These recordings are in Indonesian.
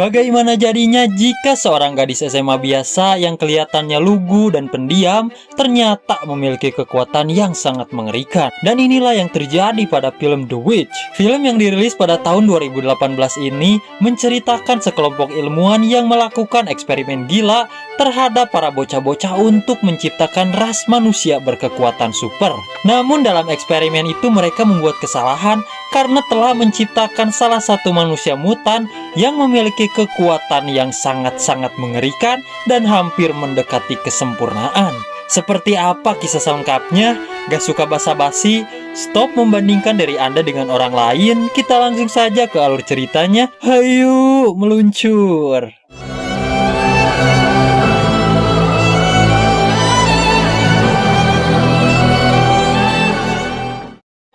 Bagaimana jadinya jika seorang gadis SMA biasa yang kelihatannya lugu dan pendiam ternyata memiliki kekuatan yang sangat mengerikan? Dan inilah yang terjadi pada film The Witch. Film yang dirilis pada tahun 2018 ini menceritakan sekelompok ilmuwan yang melakukan eksperimen gila terhadap para bocah-bocah untuk menciptakan ras manusia berkekuatan super. Namun dalam eksperimen itu mereka membuat kesalahan karena telah menciptakan salah satu manusia mutan yang memiliki kekuatan yang sangat-sangat mengerikan dan hampir mendekati kesempurnaan. Seperti apa kisah selengkapnya? Gak suka basa-basi? Stop membandingkan diri Anda dengan orang lain. Kita langsung saja ke alur ceritanya. Hayu, meluncur!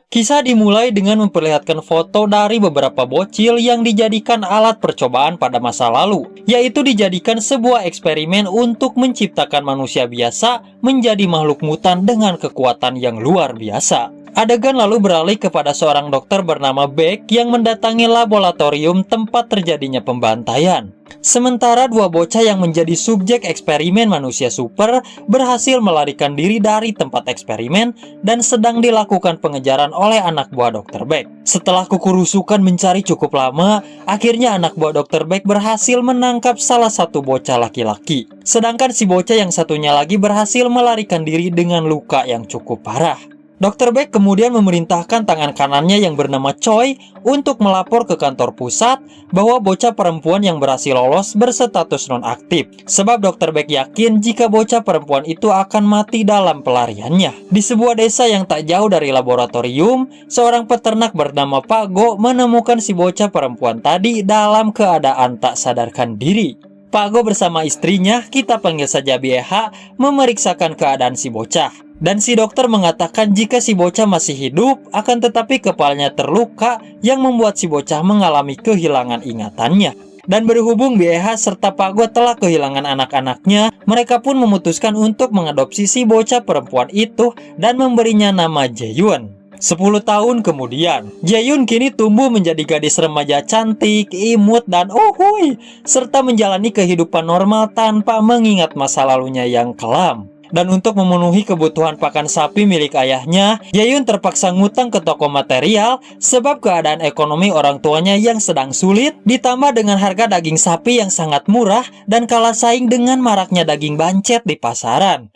Kisah dimulai dengan memperlihatkan foto dari beberapa bocil yang dijadikan alat percobaan pada masa lalu, yaitu dijadikan sebuah eksperimen untuk menciptakan manusia biasa menjadi makhluk mutan dengan kekuatan yang luar biasa. Adegan lalu beralih kepada seorang dokter bernama Beck yang mendatangi laboratorium tempat terjadinya pembantaian. Sementara dua bocah yang menjadi subjek eksperimen manusia super berhasil melarikan diri dari tempat eksperimen dan sedang dilakukan pengejaran oleh anak buah Dr. Beck. Setelah kukurusukan mencari cukup lama, akhirnya anak buah Dr. Beck berhasil menangkap salah satu bocah laki-laki. Sedangkan si bocah yang satunya lagi berhasil melarikan diri dengan luka yang cukup parah. Dr. Beck kemudian memerintahkan tangan kanannya yang bernama Choi untuk melapor ke kantor pusat bahwa bocah perempuan yang berhasil lolos berstatus nonaktif. Sebab Dr. Beck yakin jika bocah perempuan itu akan mati dalam pelariannya. Di sebuah desa yang tak jauh dari laboratorium, seorang peternak bernama Pak Go menemukan si bocah perempuan tadi dalam keadaan tak sadarkan diri. Pak Go bersama istrinya, kita panggil saja BH, memeriksakan keadaan si bocah. Dan si dokter mengatakan jika si bocah masih hidup, akan tetapi kepalanya terluka yang membuat si bocah mengalami kehilangan ingatannya. Dan berhubung BH serta Pak Go telah kehilangan anak-anaknya, mereka pun memutuskan untuk mengadopsi si bocah perempuan itu dan memberinya nama Jae-yoon. 10 tahun kemudian, Jae-yoon kini tumbuh menjadi gadis remaja cantik, imut, dan uhuy, serta menjalani kehidupan normal tanpa mengingat masa lalunya yang kelam. Dan untuk memenuhi kebutuhan pakan sapi milik ayahnya, Jae-yoon terpaksa ngutang ke toko material sebab keadaan ekonomi orang tuanya yang sedang sulit, ditambah dengan harga daging sapi yang sangat murah dan kalah saing dengan maraknya daging bancet di pasaran.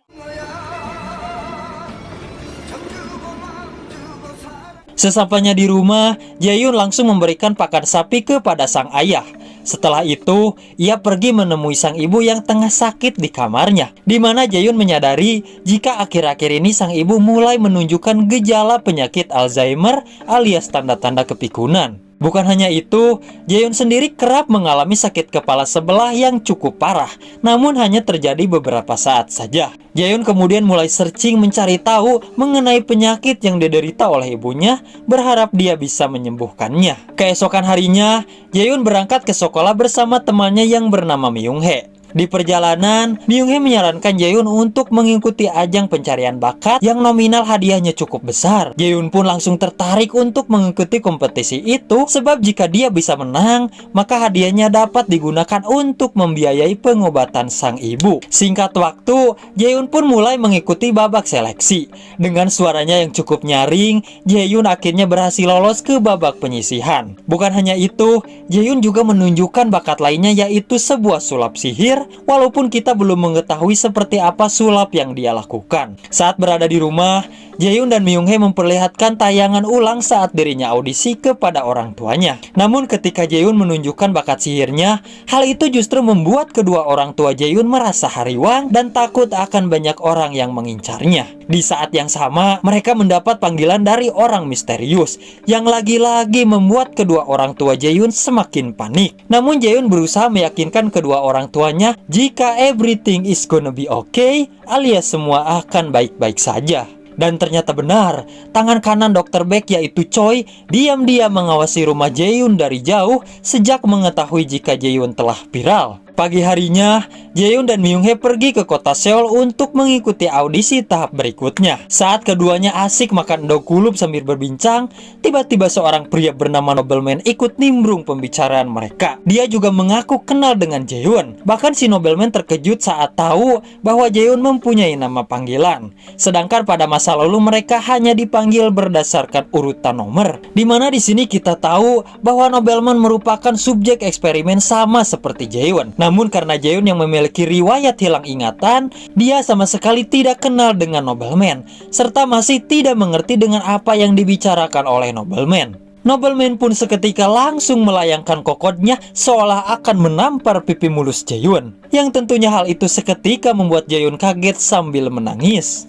Sesampainya di rumah, Jae-yoon langsung memberikan pakan sapi kepada sang ayah. Setelah itu, ia pergi menemui sang ibu yang tengah sakit di kamarnya, di mana Jae-yoon menyadari jika akhir-akhir ini sang ibu mulai menunjukkan gejala penyakit Alzheimer alias tanda-tanda kepikunan. Bukan hanya itu, Jae-yoon sendiri kerap mengalami sakit kepala sebelah yang cukup parah, namun hanya terjadi beberapa saat saja. Jae-yoon kemudian mulai searching mencari tahu mengenai penyakit yang diderita oleh ibunya, berharap dia bisa menyembuhkannya. Keesokan harinya, Jae-yoon berangkat ke sekolah bersama temannya yang bernama Myung-hae. Di perjalanan, Myung-hae menyarankan Jae-yoon untuk mengikuti ajang pencarian bakat yang nominal hadiahnya cukup besar. Jae-yoon pun langsung tertarik untuk mengikuti kompetisi itu sebab jika dia bisa menang, maka hadiahnya dapat digunakan untuk membiayai pengobatan sang ibu. Singkat waktu, Jae-yoon pun mulai mengikuti babak seleksi. Dengan suaranya yang cukup nyaring, Jae-yoon akhirnya berhasil lolos ke babak penyisihan. Bukan hanya itu, Jae-yoon juga menunjukkan bakat lainnya yaitu sebuah sulap sihir, walaupun kita belum mengetahui seperti apa sulap yang dia lakukan. Saat berada di rumah, Jae-yoon dan Myung-hae memperlihatkan tayangan ulang saat dirinya audisi kepada orang tuanya. Namun ketika Jae-yoon menunjukkan bakat sihirnya, hal itu justru membuat kedua orang tua Jae-yoon merasa hariwang dan takut akan banyak orang yang mengincarnya. Di saat yang sama, mereka mendapat panggilan dari orang misterius yang lagi-lagi membuat kedua orang tua Jae-yoon semakin panik. Namun Jae-yoon berusaha meyakinkan kedua orang tuanya jika everything is gonna be okay, alias semua akan baik-baik saja. Dan ternyata benar, tangan kanan Dr. Beck yaitu Choi diam-diam mengawasi rumah Jae-yoon dari jauh sejak mengetahui jika Jae-yoon telah viral. Pagi harinya, Jaehyun dan Myung-hae pergi ke kota Seoul untuk mengikuti audisi tahap berikutnya. Saat keduanya asik makan endogulub sambil berbincang, tiba-tiba seorang pria bernama Nobleman ikut nimbrung pembicaraan mereka. Dia juga mengaku kenal dengan Jaehyun. Bahkan si Nobleman terkejut saat tahu bahwa Jaehyun mempunyai nama panggilan. Sedangkan pada masa lalu mereka hanya dipanggil berdasarkan urutan nomor. Dimana di sini kita tahu bahwa Nobleman merupakan subjek eksperimen sama seperti Jaehyun. Namun karena Jaehyun yang memiliki riwayat hilang ingatan, dia sama sekali tidak kenal dengan Nobleman, serta masih tidak mengerti dengan apa yang dibicarakan oleh Nobleman. Nobleman pun seketika langsung melayangkan kokotnya seolah akan menampar pipi mulus Jaehyun. Yang tentunya hal itu seketika membuat Jaehyun kaget sambil menangis.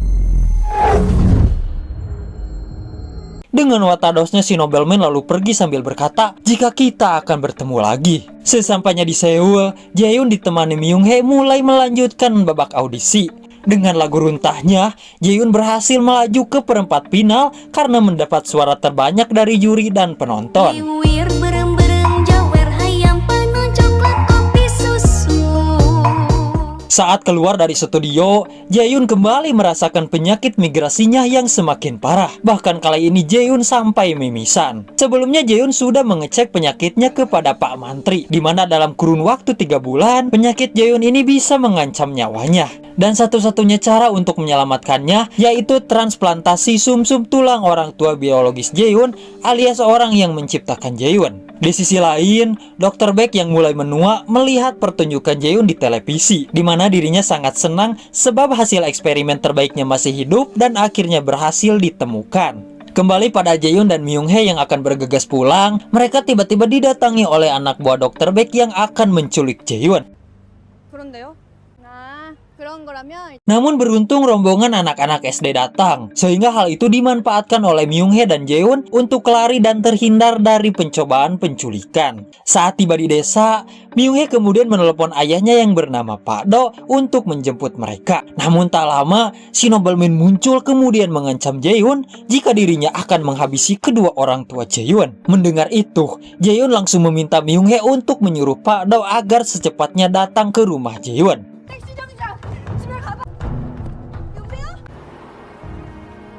Dengan watadosnya si Nobleman lalu pergi sambil berkata, jika kita akan bertemu lagi. Sesampainya di Seoul, Jaehyun ditemani Myung-hae mulai melanjutkan babak audisi. Dengan lagu runtahnya, Jaehyun berhasil melaju ke perempat final karena mendapat suara terbanyak dari juri dan penonton. Saat keluar dari studio, Jaehyun kembali merasakan penyakit migrasinya yang semakin parah. Bahkan kali ini Jaehyun sampai mimisan. Sebelumnya Jaehyun sudah mengecek penyakitnya kepada Pak Mantri, di mana dalam kurun waktu 3 bulan, penyakit Jaehyun ini bisa mengancam nyawanya. Dan satu-satunya cara untuk menyelamatkannya yaitu transplantasi sumsum tulang orang tua biologis Jaehyun alias orang yang menciptakan Jaehyun. Di sisi lain, Dr. Baek yang mulai menua melihat pertunjukan Jaehyun di televisi, di mana dirinya sangat senang sebab hasil eksperimen terbaiknya masih hidup dan akhirnya berhasil ditemukan. Kembali pada Jaehyun dan Myung-hae yang akan bergegas pulang, mereka tiba-tiba didatangi oleh anak buah Dr. Baek yang akan menculik Jaehyun. Namun beruntung rombongan anak-anak SD datang, sehingga hal itu dimanfaatkan oleh Myung-hae dan Jaehyun untuk lari dan terhindar dari pencobaan penculikan. Saat tiba di desa, Myung-hae kemudian menelepon ayahnya yang bernama Pak Do untuk menjemput mereka. Namun tak lama, si Nobleman muncul kemudian mengancam Jaehyun jika dirinya akan menghabisi kedua orang tua Jaehyun. Mendengar itu, Jaehyun langsung meminta Myung-hae untuk menyuruh Pak Do agar secepatnya datang ke rumah Jaehyun.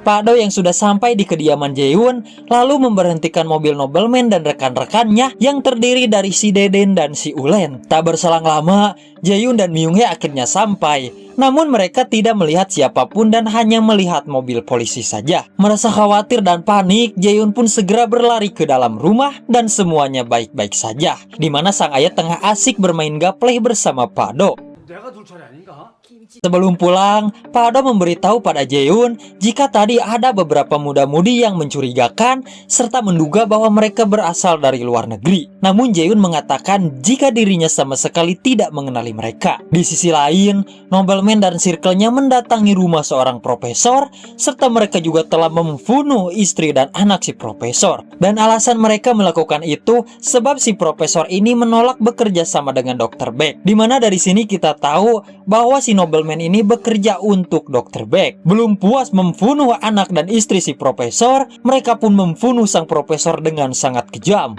Pak Do yang sudah sampai di kediaman Jaehyun lalu memberhentikan mobil Nobleman dan rekan-rekannya yang terdiri dari si Deden dan si Ulen. Tak berselang lama, Jaehyun dan Myung-hae akhirnya sampai. Namun mereka tidak melihat siapapun dan hanya melihat mobil polisi saja. Merasa khawatir dan panik, Jaehyun pun segera berlari ke dalam rumah dan semuanya baik-baik saja. Di mana sang ayah tengah asik bermain gapleh bersama Pak Do. Sebelum pulang, Pak Do memberitahu pada Jaehyun jika tadi ada beberapa muda-mudi yang mencurigakan serta menduga bahwa mereka berasal dari luar negeri. Namun Jaehyun mengatakan jika dirinya sama sekali tidak mengenali mereka. Di sisi lain, Nobleman dan circle-nya mendatangi rumah seorang profesor serta mereka juga telah membunuh istri dan anak si profesor. Dan alasan mereka melakukan itu sebab si profesor ini menolak bekerja sama dengan Dr. Baek. Dimana dari sini kita tahu bahwa si Nobleman ini bekerja untuk Dr. Baek. Belum puas membunuh anak dan istri si profesor, mereka pun membunuh sang profesor dengan sangat kejam.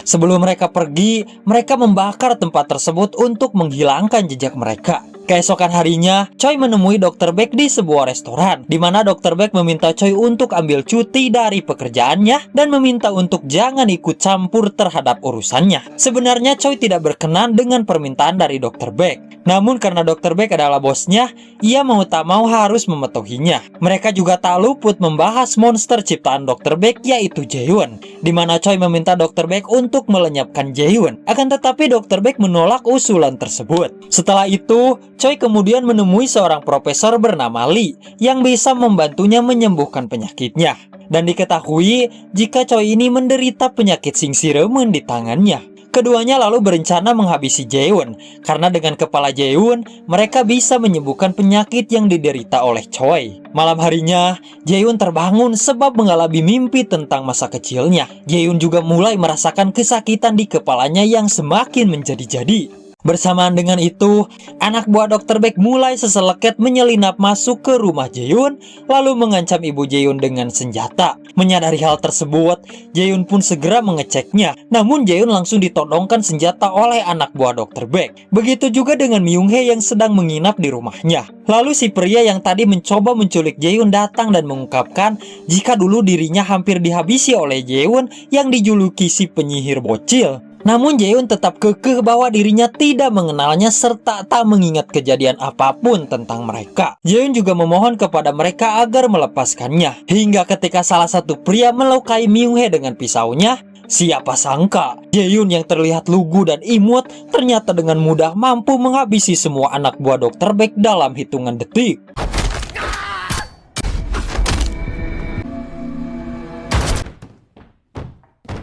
Sebelum mereka pergi, mereka membakar tempat tersebut untuk menghilangkan jejak mereka. Keesokan harinya, Choi menemui Dr. Baek di sebuah restoran, di mana Dr. Baek meminta Choi untuk ambil cuti dari pekerjaannya dan meminta untuk jangan ikut campur terhadap urusannya. Sebenarnya Choi tidak berkenan dengan permintaan dari Dr. Baek. Namun karena Dr. Baek adalah bosnya, ia mau tak mau harus mematuhinya. Mereka juga tak luput membahas monster ciptaan Dr. Baek yaitu Jaehyun, di mana Choi meminta Dr. Baek untuk melenyapkan Jaehyun. Akan tetapi Dr. Baek menolak usulan tersebut. Setelah itu, Choi kemudian menemui seorang profesor bernama Lee yang bisa membantunya menyembuhkan penyakitnya. Dan diketahui jika Choi ini menderita penyakit singsiremen di tangannya. Keduanya lalu berencana menghabisi Jaehyun karena dengan kepala Jaehyun mereka bisa menyembuhkan penyakit yang diderita oleh Choi. Malam harinya, Jaehyun terbangun sebab mengalami mimpi tentang masa kecilnya. Jaehyun juga mulai merasakan kesakitan di kepalanya yang semakin menjadi-jadi. Bersamaan dengan itu, anak buah Dr. Baek mulai seseleket menyelinap masuk ke rumah Jaehyun, lalu mengancam ibu Jaehyun dengan senjata. Menyadari hal tersebut, Jaehyun pun segera mengeceknya. Namun Jaehyun langsung ditodongkan senjata oleh anak buah Dr. Baek. Begitu juga dengan Myung-hae yang sedang menginap di rumahnya. Lalu si pria yang tadi mencoba menculik Jaehyun datang dan mengungkapkan jika dulu dirinya hampir dihabisi oleh Jaehyun yang dijuluki si penyihir bocil. Namun Jaehyun tetap kekeh bahwa dirinya tidak mengenalnya serta tak mengingat kejadian apapun tentang mereka. Jaehyun juga memohon kepada mereka agar melepaskannya. Hingga ketika salah satu pria melukai Myung-hae dengan pisaunya, siapa sangka Jaehyun yang terlihat lugu dan imut ternyata dengan mudah mampu menghabisi semua anak buah Dr. Baek dalam hitungan detik.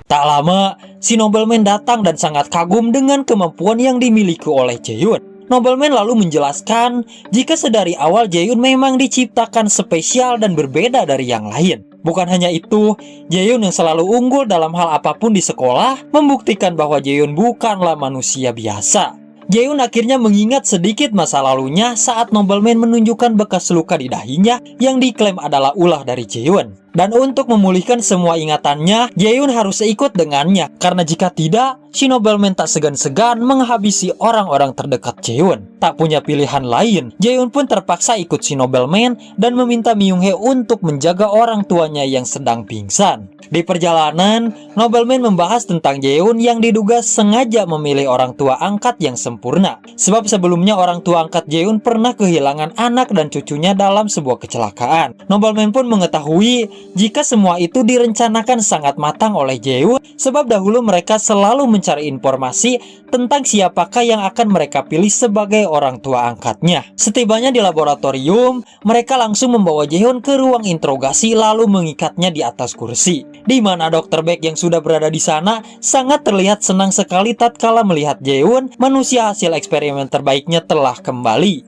Tak lama, si nobleman datang dan sangat kagum dengan kemampuan yang dimiliki oleh Jaehyun. Nobleman lalu menjelaskan jika sedari awal Jaehyun memang diciptakan spesial dan berbeda dari yang lain. Bukan hanya itu, Jaehyun yang selalu unggul dalam hal apapun di sekolah membuktikan bahwa Jaehyun bukanlah manusia biasa. Jaehyun akhirnya mengingat sedikit masa lalunya saat nobleman menunjukkan bekas luka di dahinya yang diklaim adalah ulah dari Jaehyun. Dan untuk memulihkan semua ingatannya, Jaehyun harus ikut dengannya. Karena jika tidak, si nobleman tak segan-segan menghabisi orang-orang terdekat Jaehyun. Tak punya pilihan lain, Jaehyun pun terpaksa ikut si nobleman dan meminta Myung-hae untuk menjaga orang tuanya yang sedang pingsan. Di perjalanan, nobleman membahas tentang Jaehyun yang diduga sengaja memilih orang tua angkat yang sempurna. Sebab sebelumnya orang tua angkat Jaehyun pernah kehilangan anak dan cucunya dalam sebuah kecelakaan. Nobleman pun mengetahui jika semua itu direncanakan sangat matang oleh Jaehyun, sebab dahulu mereka selalu mencari informasi tentang siapakah yang akan mereka pilih sebagai orang tua angkatnya. Setibanya di laboratorium, mereka langsung membawa Jaehyun ke ruang interogasi lalu mengikatnya di atas kursi. Di mana Dr. Baek yang sudah berada di sana sangat terlihat senang sekali tatkala melihat Jaehyun, manusia hasil eksperimen terbaiknya telah kembali.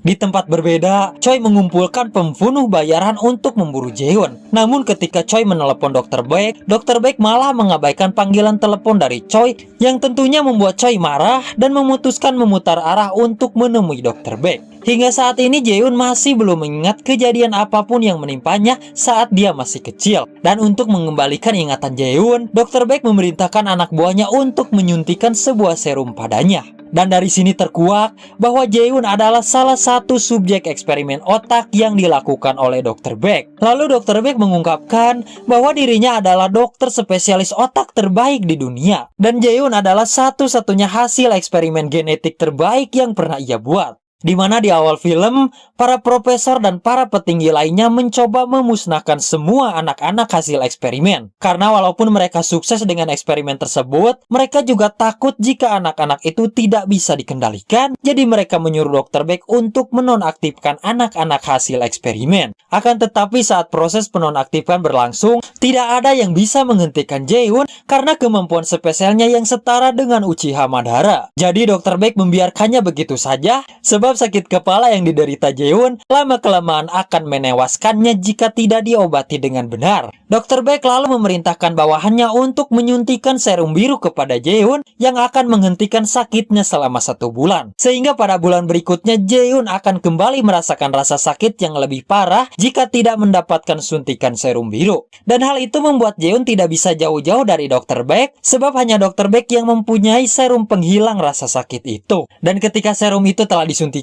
Di tempat berbeda, Choi mengumpulkan pembunuh bayaran untuk memburu Jaehyun. Namun ketika Choi menelepon Dr. Baek malah mengabaikan panggilan telepon dari Choi yang tentunya membuat Choi marah dan memutuskan memutar arah untuk menemui Dr. Baek. Hingga saat ini Jaehyun masih belum mengingat kejadian apapun yang menimpanya saat dia masih kecil. Dan untuk mengembalikan ingatan Jaehyun, Dr. Baek memerintahkan anak buahnya untuk menyuntikkan sebuah serum padanya. Dan dari sini terkuak bahwa Jaehyun adalah salah satu subjek eksperimen otak yang dilakukan oleh Dr. Baek. Lalu Dr. Baek mengungkapkan bahwa dirinya adalah dokter spesialis otak terbaik di dunia. Dan Jaehyun adalah satu-satunya hasil eksperimen genetik terbaik yang pernah ia buat. Di mana di awal film, para profesor dan para petinggi lainnya mencoba memusnahkan semua anak-anak hasil eksperimen. Karena walaupun mereka sukses dengan eksperimen tersebut, mereka juga takut jika anak-anak itu tidak bisa dikendalikan. Jadi mereka menyuruh Dr. Baek untuk menonaktifkan anak-anak hasil eksperimen. Akan tetapi saat proses penonaktifan berlangsung, tidak ada yang bisa menghentikan Jaehyun karena kemampuan spesialnya yang setara dengan Uchiha Madara. Jadi Dr. Baek membiarkannya begitu saja, sebab sakit kepala yang diderita Jaehyun lama-kelamaan akan menewaskannya jika tidak diobati dengan benar. Dr. Baek lalu memerintahkan bawahannya untuk menyuntikkan serum biru kepada Jaehyun yang akan menghentikan sakitnya selama 1 bulan. Sehingga pada bulan berikutnya Jaehyun akan kembali merasakan rasa sakit yang lebih parah jika tidak mendapatkan suntikan serum biru. Dan hal itu membuat Jaehyun tidak bisa jauh-jauh dari Dr. Baek sebab hanya Dr. Baek yang mempunyai serum penghilang rasa sakit itu. Dan ketika serum itu telah disuntik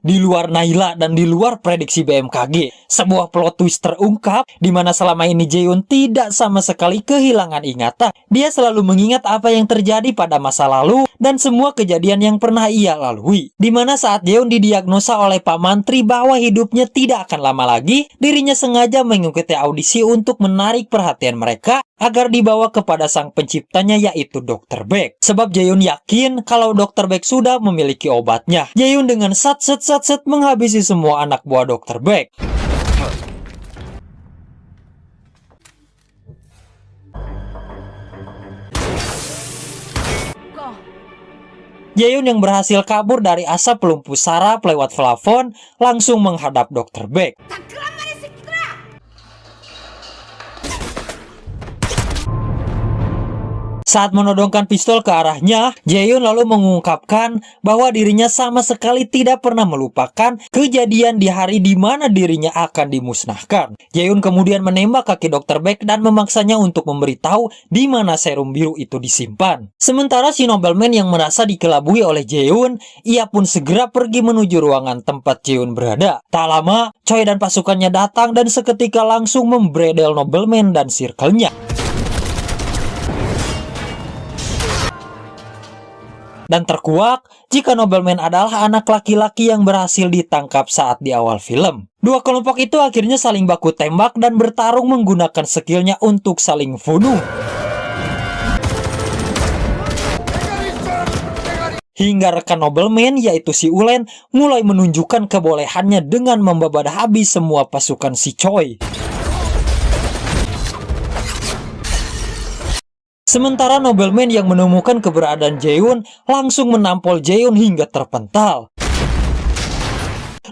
di luar Naila dan di luar prediksi BMKG, sebuah plot twist terungkap di mana selama ini Jaehyun tidak sama sekali kehilangan ingatan. Dia selalu mengingat apa yang terjadi pada masa lalu dan semua kejadian yang pernah ia lalui. Di mana saat Jaehyun didiagnosa oleh Pak Mantri bahwa hidupnya tidak akan lama lagi, dirinya sengaja mengikuti audisi untuk menarik perhatian mereka agar dibawa kepada sang penciptanya yaitu Dr. Baek. Sebab Jaehyun yakin kalau Dr. Baek sudah memiliki obatnya. Jaehyun dengan sat menghabisi semua anak buah Dr. Baek. Jaehyun yang berhasil kabur dari asap pelumpuh saraf lewat plafon langsung menghadap Dr. Baek. Saat menodongkan pistol ke arahnya, Jaehyun lalu mengungkapkan bahwa dirinya sama sekali tidak pernah melupakan kejadian di hari di mana dirinya akan dimusnahkan. Jaehyun kemudian menembak kaki Dr. Baek dan memaksanya untuk memberitahu di mana serum biru itu disimpan. Sementara si nobleman yang merasa dikelabui oleh Jaehyun, ia pun segera pergi menuju ruangan tempat Jaehyun berada. Tak lama, Choi dan pasukannya datang dan seketika langsung membredel nobleman dan circle-nya. Dan terkuak jika nobleman adalah anak laki-laki yang berhasil ditangkap saat di awal film. Dua kelompok itu akhirnya saling baku tembak dan bertarung menggunakan skillnya untuk saling bunuh. Hingga rekan nobleman yaitu si Ulen mulai menunjukkan kebolehannya dengan membabat habis semua pasukan si Choi. Sementara nobleman yang menemukan keberadaan Jaehyun langsung menampol Jaehyun hingga terpental.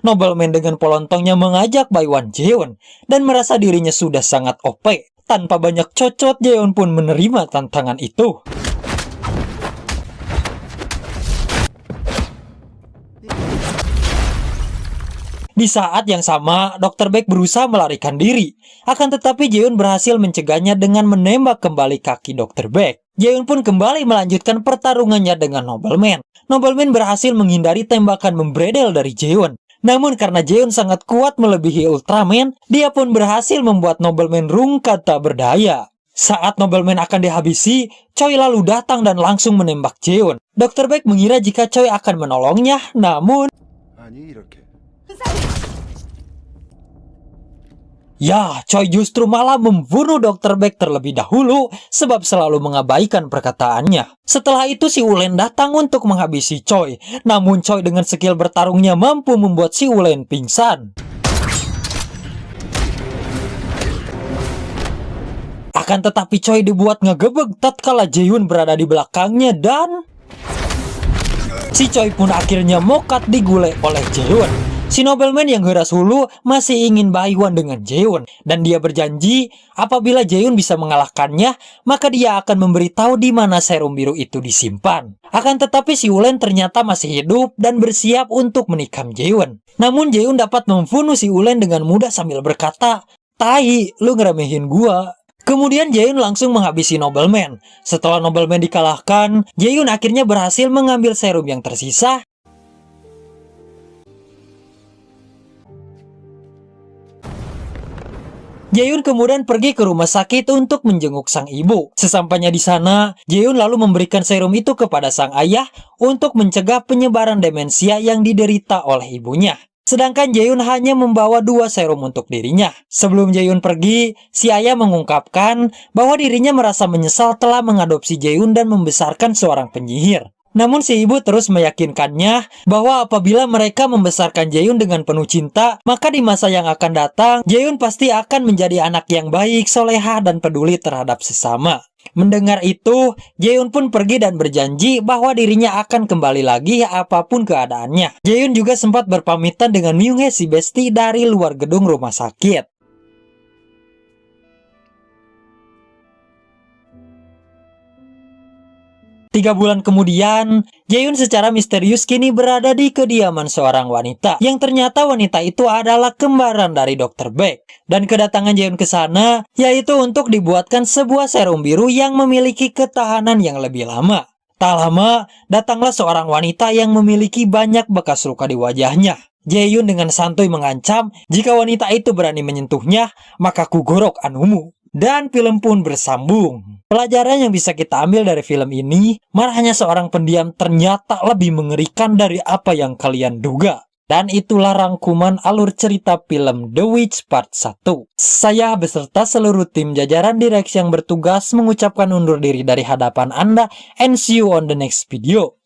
Nobleman dengan polontongnya mengajak Baekwan Jaehyun dan merasa dirinya sudah sangat OP. Tanpa banyak cocot, Jaehyun pun menerima tantangan itu. Di saat yang sama, Dr. Baek berusaha melarikan diri. Akan tetapi Jaehyun berhasil mencegahnya dengan menembak kembali kaki Dr. Baek. Jaehyun pun kembali melanjutkan pertarungannya dengan nobleman. Nobleman berhasil menghindari tembakan membredel dari Jaehyun. Namun karena Jaehyun sangat kuat melebihi Ultraman, dia pun berhasil membuat nobleman rungkad tak berdaya. Saat nobleman akan dihabisi, Choi lalu datang dan langsung menembak Jaehyun. Dr. Baek mengira jika Choi akan menolongnya, namun ya, Choi justru malah membunuh Dr. Baek terlebih dahulu sebab selalu mengabaikan perkataannya. Setelah itu si Ulen datang untuk menghabisi Choi, namun Choi dengan skill bertarungnya mampu membuat si Ulen pingsan. Akan tetapi Choi dibuat ngegebeg tatkala Jaehyun berada di belakangnya dan si Choi pun akhirnya mokat digulai oleh Jaehyun. Si nobleman yang heras hulu masih ingin Baekwan dengan Jaehyun dan dia berjanji apabila Jaehyun bisa mengalahkannya, maka dia akan memberitahu di mana serum biru itu disimpan. Akan tetapi si Ulen ternyata masih hidup dan bersiap untuk menikam Jaehyun. Namun Jaehyun dapat membunuh si Ulen dengan mudah sambil berkata, "Tai, lu ngeremehin gua." Kemudian Jaehyun langsung menghabisi nobleman. Setelah nobleman dikalahkan, Jaehyun akhirnya berhasil mengambil serum yang tersisa. Jaehyun kemudian pergi ke rumah sakit untuk menjenguk sang ibu. Sesampainya di sana, Jaehyun lalu memberikan serum itu kepada sang ayah untuk mencegah penyebaran demensia yang diderita oleh ibunya. Sedangkan Jaehyun hanya membawa 2 serum untuk dirinya. Sebelum Jaehyun pergi, si ayah mengungkapkan bahwa dirinya merasa menyesal telah mengadopsi Jaehyun dan membesarkan seorang penyihir. Namun si ibu terus meyakinkannya bahwa apabila mereka membesarkan Jaehyun dengan penuh cinta, maka di masa yang akan datang, Jaehyun pasti akan menjadi anak yang baik, soleha, dan peduli terhadap sesama. Mendengar itu, Jaehyun pun pergi dan berjanji bahwa dirinya akan kembali lagi apapun keadaannya. Jaehyun juga sempat berpamitan dengan Myung-hye si bestie dari luar gedung rumah sakit. 3 bulan kemudian, Jaehyun secara misterius kini berada di kediaman seorang wanita, yang ternyata wanita itu adalah kembaran dari Dr. Baek. Dan kedatangan Jaehyun ke sana yaitu untuk dibuatkan sebuah serum biru yang memiliki ketahanan yang lebih lama. Tak lama, datanglah seorang wanita yang memiliki banyak bekas luka di wajahnya. Jaehyun dengan santuy mengancam, jika wanita itu berani menyentuhnya, maka kugorok anumu. Dan film pun bersambung. Pelajaran yang bisa kita ambil dari film ini, marahnya seorang pendiam ternyata lebih mengerikan dari apa yang kalian duga. Dan itulah rangkuman alur cerita film The Witch Part 1. Saya beserta seluruh tim jajaran direksi yang bertugas mengucapkan undur diri dari hadapan Anda and see you on the next video.